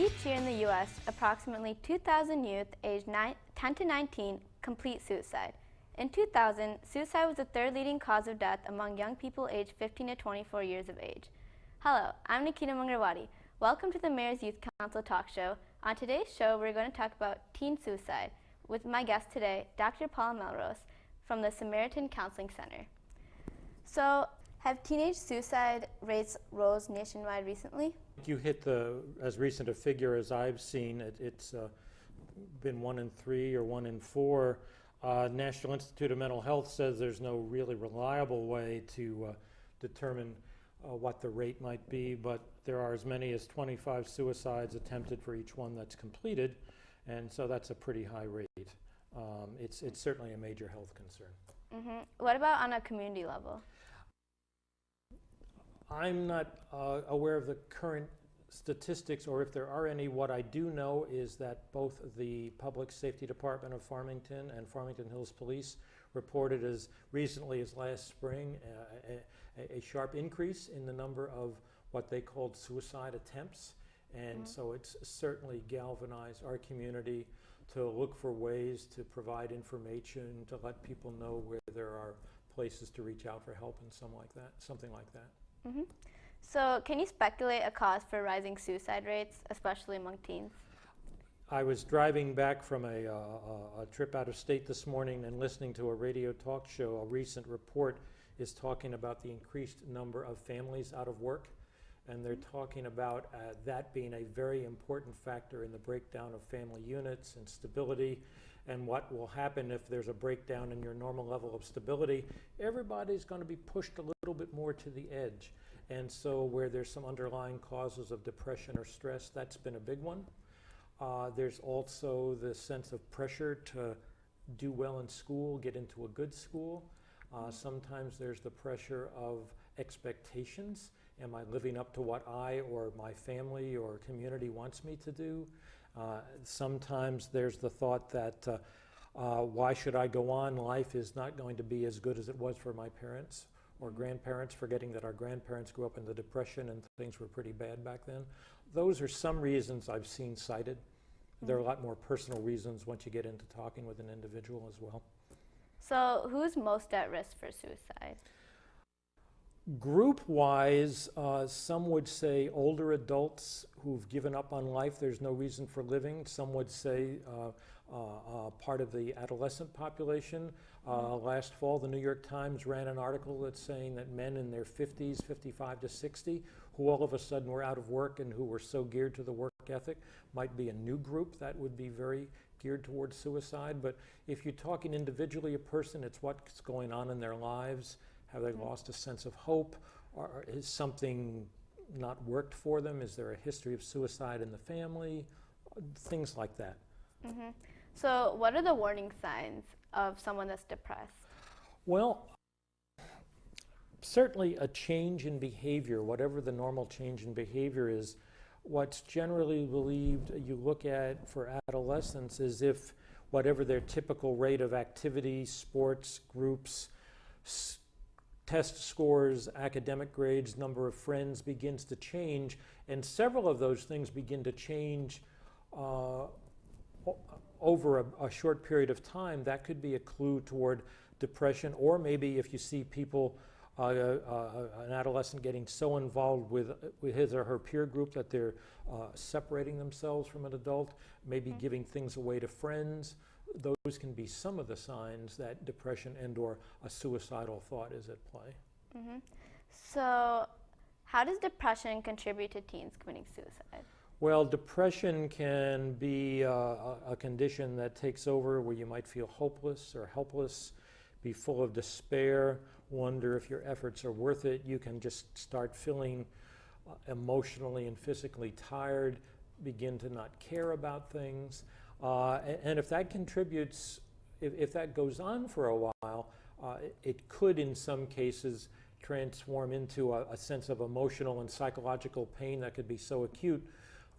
Each year in the U.S., approximately 2,000 youth aged 10 to 19 complete suicide. In 2000, suicide was the third leading cause of death among young people aged 15 to 24 years of age. Hello, I'm Nikita Mangrawadi. Welcome to the Mayor's Youth Council Talk Show. On today's show, we're going to talk about teen suicide with my guest today, Dr. Paula Melrose from the Samaritan Counseling Center. So, have teenage suicide rates rose nationwide recently? You hit as recent a figure as I've seen. It's been 1 in 3 or 1 in 4. National Institute of Mental Health says there's no really reliable way to determine what the rate might be, but there are as many as 25 suicides attempted for each one that's completed, and so that's a pretty high rate. It's certainly a major health concern. Mm-hmm. What about on a community level? I'm not aware of the current statistics, or if there are any. What I do know is that both the Public Safety Department of Farmington and Farmington Hills Police reported as recently as last spring a sharp increase in the number of what they called suicide attempts. And so it's certainly galvanized our community to look for ways to provide information, to let people know where there are places to reach out for help and something like that. Mm-hmm. So can you speculate a cause for rising suicide rates, especially among teens? I was driving back from a trip out of state this morning and listening to a radio talk show. A recent report is talking about the increased number of families out of work, and they're talking about that being a very important factor in the breakdown of family units and stability. And what will happen if there's a breakdown in your normal level of stability, everybody's going to be pushed a little bit more to the edge. And so where there's some underlying causes of depression or stress, that's been a big one. There's also the sense of pressure to do well in school, get into a good school. Sometimes there's the pressure of expectations. Am I living up to what I or my family or community wants me to do? Sometimes there's the thought that why should I go on? Life is not going to be as good as it was for my parents or grandparents, forgetting that our grandparents grew up in the Depression and things were pretty bad back then. Those are some reasons I've seen cited. There are a lot more personal reasons once you get into talking with an individual as well. So who's most at risk for suicide? Group-wise, some would say older adults who've given up on life, there's no reason for living. Some would say part of the adolescent population. Last fall, the New York Times ran an article that's saying that men in their 50s, 55 to 60, who all of a sudden were out of work and who were so geared to the work ethic, might be a new group that would be very geared towards suicide. But if you're talking individually a person, it's what's going on in their lives. Have they lost a sense of hope? Or is something not worked for them? Is there a history of suicide in the family? Things like that. Mm-hmm. So what are the warning signs of someone that's depressed? Well, certainly a change in behavior, whatever the normal change in behavior is. What's generally believed you look at for adolescents is if whatever their typical rate of activity, sports, groups, test scores, academic grades, number of friends begins to change, and several of those things begin to change over a short period of time. That could be a clue toward depression, or maybe if you see people, an adolescent getting so involved with his or her peer group that they're separating themselves from an adult, maybe giving things away to friends. Those can be some of the signs that depression and or a suicidal thought is at play. Mm-hmm. So how does depression contribute to teens committing suicide? Well, depression can be a condition that takes over where you might feel hopeless or helpless, be full of despair, wonder if your efforts are worth it. You can just start feeling emotionally and physically tired, begin to not care about things. And if that contributes, if that goes on for a while, it could in some cases transform into a sense of emotional and psychological pain that could be so acute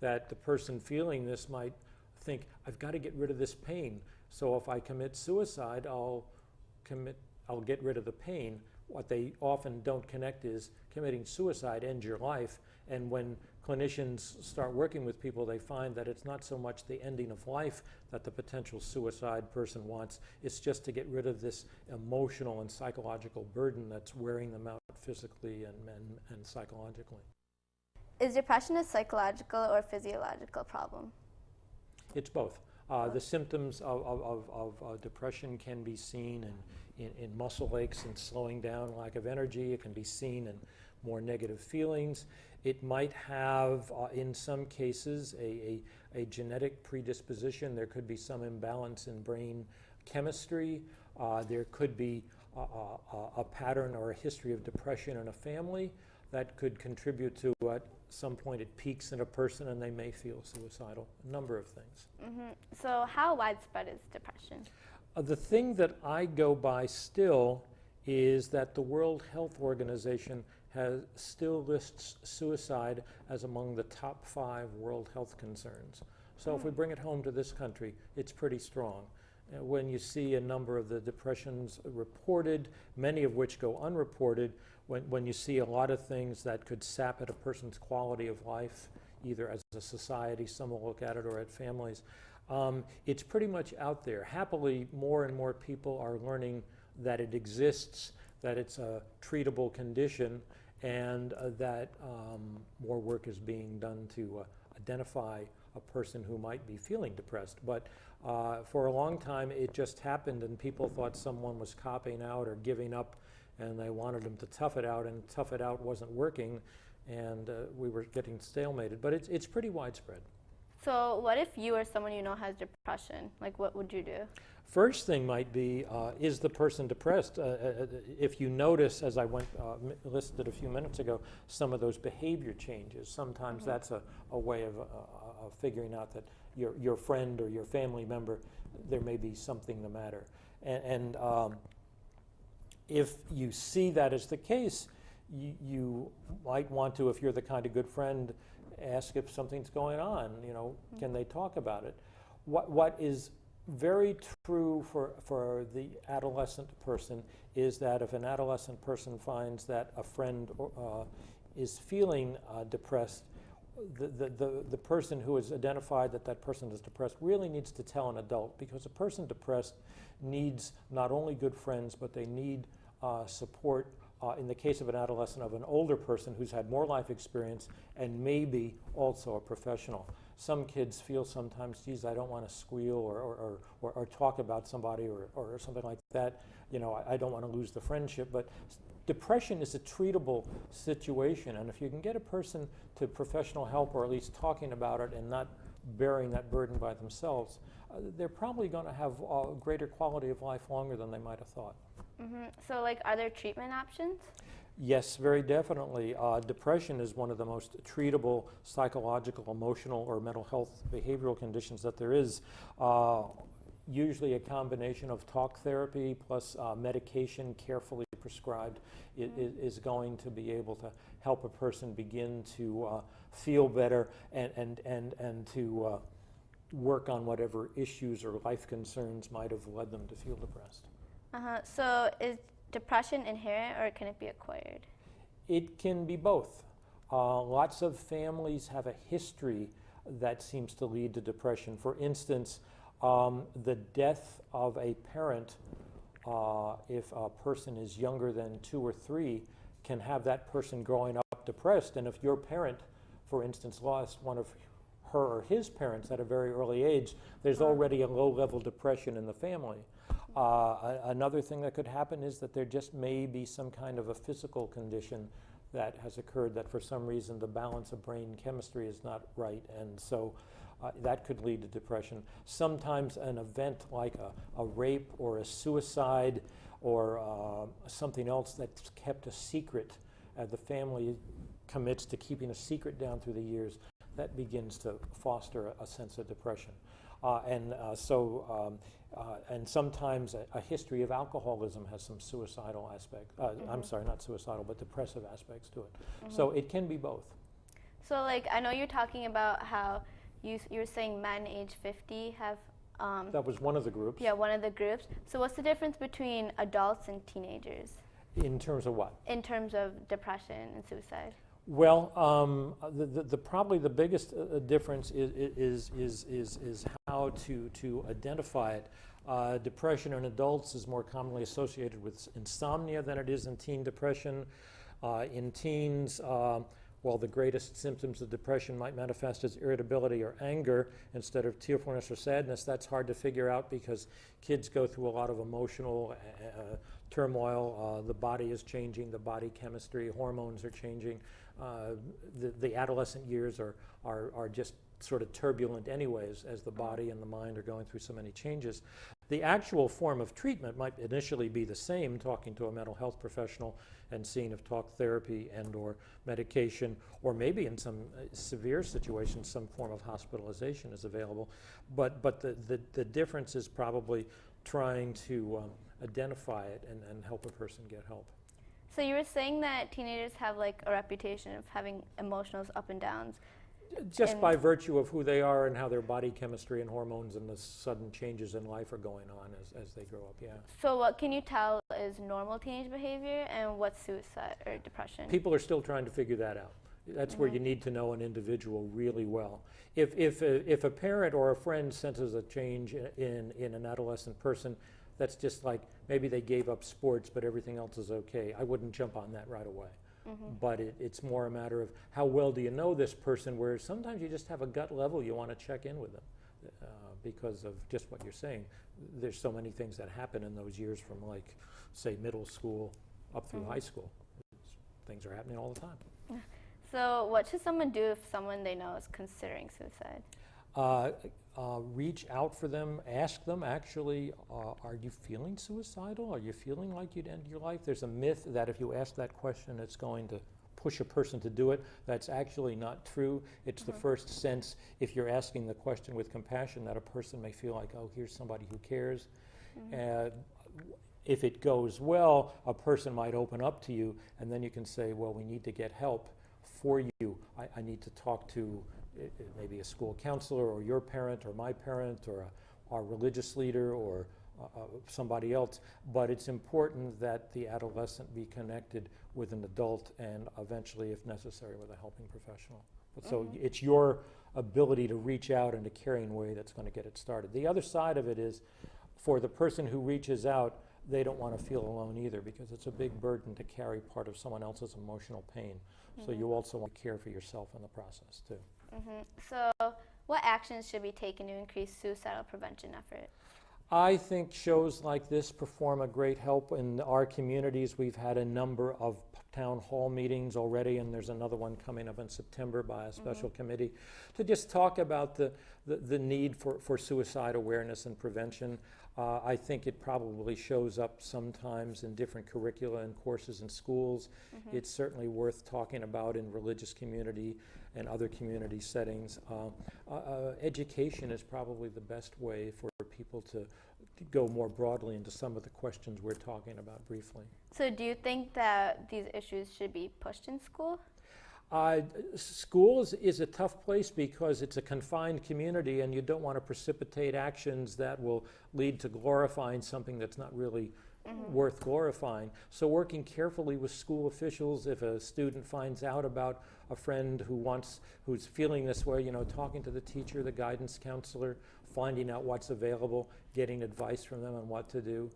that the person feeling this might think, I've got to get rid of this pain. So if I commit suicide, I'll get rid of the pain, What they often don't connect is committing suicide ends your life, and when clinicians start working with people, they find that it's not so much the ending of life that the potential suicide person wants, it's just to get rid of this emotional and psychological burden that's wearing them out physically and psychologically. Is depression a psychological or physiological problem? It's both. The symptoms of depression can be seen in muscle aches and slowing down, lack of energy. It can be seen in more negative feelings. It might have, in some cases, a genetic predisposition. There could be some imbalance in brain chemistry. There could be a pattern or a history of depression in a family that could contribute to at some point it peaks in a person and they may feel suicidal. A number of things. Mm-hmm. So how widespread is depression? The thing that I go by still is that the World Health Organization still lists suicide as among the top 5 world health concerns. So if we bring it home to this country, it's pretty strong. When you see a number of the depressions reported, many of which go unreported, when you see a lot of things that could sap at a person's quality of life, either as a society, some will look at it, or at families, it's pretty much out there. Happily, more and more people are learning that it exists, that it's a treatable condition, and that more work is being done to identify a person who might be feeling depressed. But for a long time, it just happened, and people thought someone was copping out or giving up, and they wanted them to tough it out, and tough it out wasn't working, and we were getting stalemated. But it's pretty widespread. So what if you or someone you know has depression? Like, what would you do? First thing might be, is the person depressed? If you notice, as I listed a few minutes ago, some of those behavior changes, sometimes that's a way of figuring out that your friend or your family member, there may be something the matter. And if you see that as the case, you might want to, if you're the kind of good friend, ask if something's going on. Can they talk about it? What is very true for the adolescent person is that if an adolescent person finds that a friend is feeling depressed, the person who has identified that person is depressed really needs to tell an adult, because a person depressed needs not only good friends, but they need support. In the case of an adolescent, of an older person who's had more life experience and maybe also a professional. Some kids feel sometimes, geez, I don't want to squeal or talk about somebody or something like that. I don't want to lose the friendship. But depression is a treatable situation, and if you can get a person to professional help, or at least talking about it and not bearing that burden by themselves, they're probably going to have a greater quality of life longer than they might have thought. Mm-hmm. So, are there treatment options? Yes, very definitely. Depression is one of the most treatable psychological, emotional, or mental health behavioral conditions that there is. Usually a combination of talk therapy plus medication carefully prescribed is going to be able to help a person begin to feel better and to work on whatever issues or life concerns might have led them to feel depressed. So is depression inherent, or can it be acquired? It can be both. Lots of families have a history that seems to lead to depression. For instance, the death of a parent, if a person is younger than 2 or 3, can have that person growing up depressed. And if your parent, for instance, lost one of her or his parents at a very early age, there's already a low-level depression in the family. Another thing that could happen is that there just may be some kind of a physical condition that has occurred, that for some reason the balance of brain chemistry is not right, and so that could lead to depression. Sometimes an event like a rape or a suicide or something else that's kept a secret, the family commits to keeping a secret down through the years, that begins to foster a sense of depression. And sometimes a history of alcoholism has some suicidal aspects. I'm sorry, not suicidal, but depressive aspects to it. So it can be both. So, I know you're talking about how you're saying men age 50 have... that was one of the groups. Yeah, one of the groups. So what's the difference between adults and teenagers? In terms of what? in terms of depression and suicide? Well, probably the biggest difference is how to identify it. Depression in adults is more commonly associated with insomnia than it is in teen depression. In teens, while the greatest symptoms of depression might manifest as irritability or anger instead of tearfulness or sadness, that's hard to figure out because kids go through a lot of emotional turmoil. The body is changing, the body chemistry, hormones are changing. The adolescent years are just sort of turbulent anyways, as the body and the mind are going through so many changes. The actual form of treatment might initially be the same, talking to a mental health professional and seeing if talk therapy and or medication, or maybe in some severe situations, some form of hospitalization is available. But the difference is probably trying to identify it and help a person get help. So you were saying that teenagers have like a reputation of having emotional up and downs. Just by virtue of who they are and how their body chemistry and hormones and the sudden changes in life are going on as they grow up, yeah. So what can you tell is normal teenage behavior and what's suicide or depression? People are still trying to figure that out. That's where you need to know an individual really well. If a parent or a friend senses a change in an adolescent person, that's just like maybe they gave up sports but everything else is okay. I wouldn't jump on that right away. But it's more a matter of how well do you know this person, where sometimes you just have a gut level you want to check in with them because of just what you're saying. There's so many things that happen in those years from like, say, middle school up through high school. Things are happening all the time. So what should someone do if someone they know is considering suicide? Reach out for them, ask them actually, are you feeling suicidal? Are you feeling like you'd end your life? There's a myth that if you ask that question, it's going to push a person to do it. That's actually not true. It's the first sense, if you're asking the question with compassion, that a person may feel like, oh, here's somebody who cares. If it goes well, a person might open up to you, and then you can say, well, we need to get help for you. I need to talk to maybe a school counselor or your parent or my parent or our religious leader or somebody else, but it's important that the adolescent be connected with an adult and eventually, if necessary, with a helping professional. So it's your ability to reach out in a caring way that's going to get it started. The other side of it is, for the person who reaches out, they don't want to feel alone either, because it's a big burden to carry part of someone else's emotional pain. So you also want to care for yourself in the process too. So what actions should be taken to increase suicidal prevention efforts? I think shows like this perform a great help in our communities. We've had a number of town hall meetings already, and there's another one coming up in September by a special committee to just talk about the need for suicide awareness and prevention. I think it probably shows up sometimes in different curricula and courses in schools. It's certainly worth talking about in religious community and other community settings. Education is probably the best way for people to go more broadly into some of the questions we're talking about briefly. So do you think that these issues should be pushed in school? Schools is a tough place because it's a confined community and you don't want to precipitate actions that will lead to glorifying something that's not really worth glorifying. So working carefully with school officials, if a student finds out about a friend who's feeling this way, talking to the teacher, the guidance counselor, finding out what's available, getting advice from them on what to do.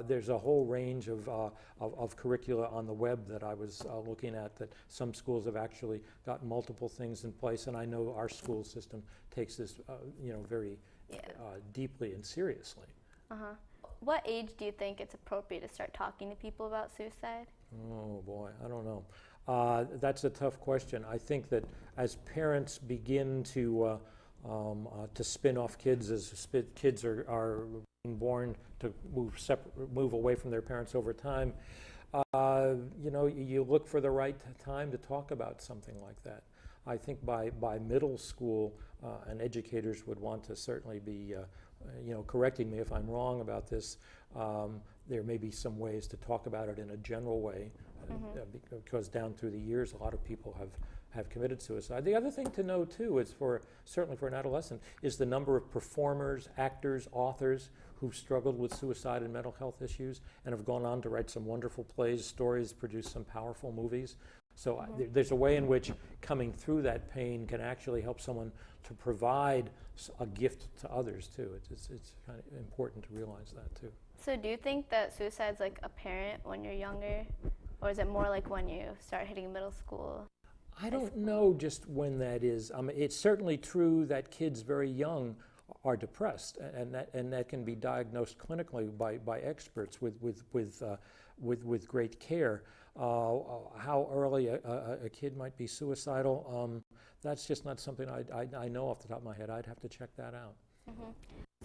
There's a whole range of curricula on the web that I was looking at that some schools have actually got multiple things in place, and I know our school system takes this very deeply and seriously. What age do you think it's appropriate to start talking to people about suicide? Oh boy, I don't know. That's a tough question. I think that as parents begin to spin off kids, as kids are born to move away from their parents over time, you look for the right time to talk about something like that. I think by middle school, and educators would want to certainly be correcting me if I'm wrong about this. There may be some ways to talk about it in a general way, because down through the years, a lot of people have committed suicide. The other thing to know too is certainly for an adolescent, is the number of performers, actors, authors who've struggled with suicide and mental health issues and have gone on to write some wonderful plays, stories, produce some powerful movies. So there's a way in which coming through that pain can actually help someone to provide a gift to others too. It's kind of important to realize that too. So do you think that suicide's like apparent when you're younger, or is it more like when you start hitting middle school? I don't know just when that is. It's certainly true that kids very young are depressed, and that can be diagnosed clinically by experts with great care. How early a kid might be suicidal, that's just not something I know off the top of my head. I'd have to check that out. Mm-hmm.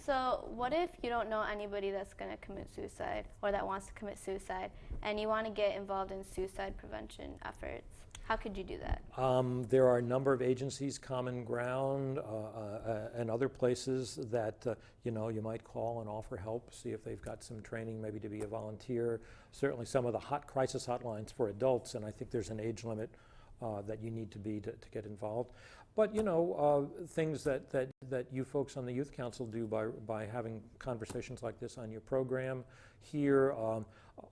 So what if you don't know anybody that's going to commit suicide or that wants to commit suicide, and you want to get involved in suicide prevention efforts? How could you do that? There are a number of agencies, Common Ground, and other places that you might call and offer help, see if they've got some training maybe to be a volunteer. Certainly some of the crisis hotlines for adults, and I think there's an age limit that you need to be to get involved. But things that you folks on the Youth Council do by having conversations like this on your program here,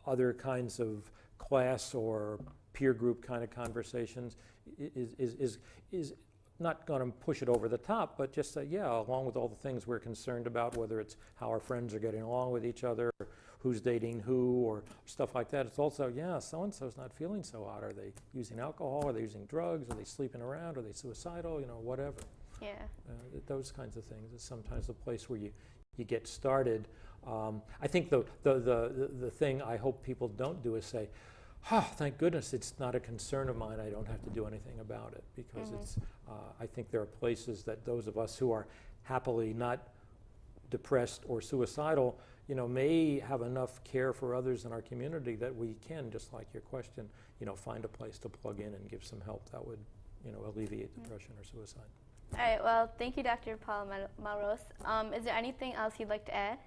other kinds of class or peer group kind of conversations is not going to push it over the top, but just say, yeah, along with all the things we're concerned about, whether it's how our friends are getting along with each other, who's dating who, or stuff like that. It's also, yeah, so-and-so's not feeling so hot. Are they using alcohol? Are they using drugs? Are they sleeping around? Are they suicidal? Whatever. Yeah. Those kinds of things is sometimes the place where you get started. I think the thing I hope people don't do is say, thank goodness it's not a concern of mine. I don't have to do anything about it, because I think there are places that those of us who are happily not depressed or suicidal, may have enough care for others in our community that we can, just like your question, find a place to plug in and give some help that would, alleviate depression or suicide. All right. Well, thank you, Dr. Paul Malros. Is there anything else you'd like to add?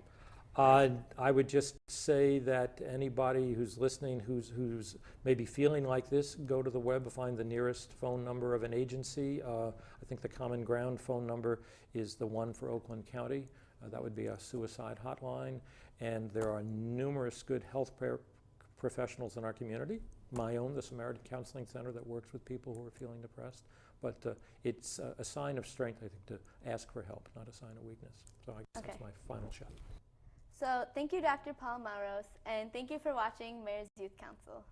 I would just say that anybody who's listening, who's maybe feeling like this, go to the web, find the nearest phone number of an agency. I think the Common Ground phone number is the one for Oakland County. That would be a suicide hotline. And there are numerous good health professionals in our community. My own, the Samaritan Counseling Center, that works with people who are feeling depressed. But it's a sign of strength, I think, to ask for help, not a sign of weakness. So I guess that's my final shot. So thank you, Dr. Paul Malros, and thank you for watching Mayor's Youth Council.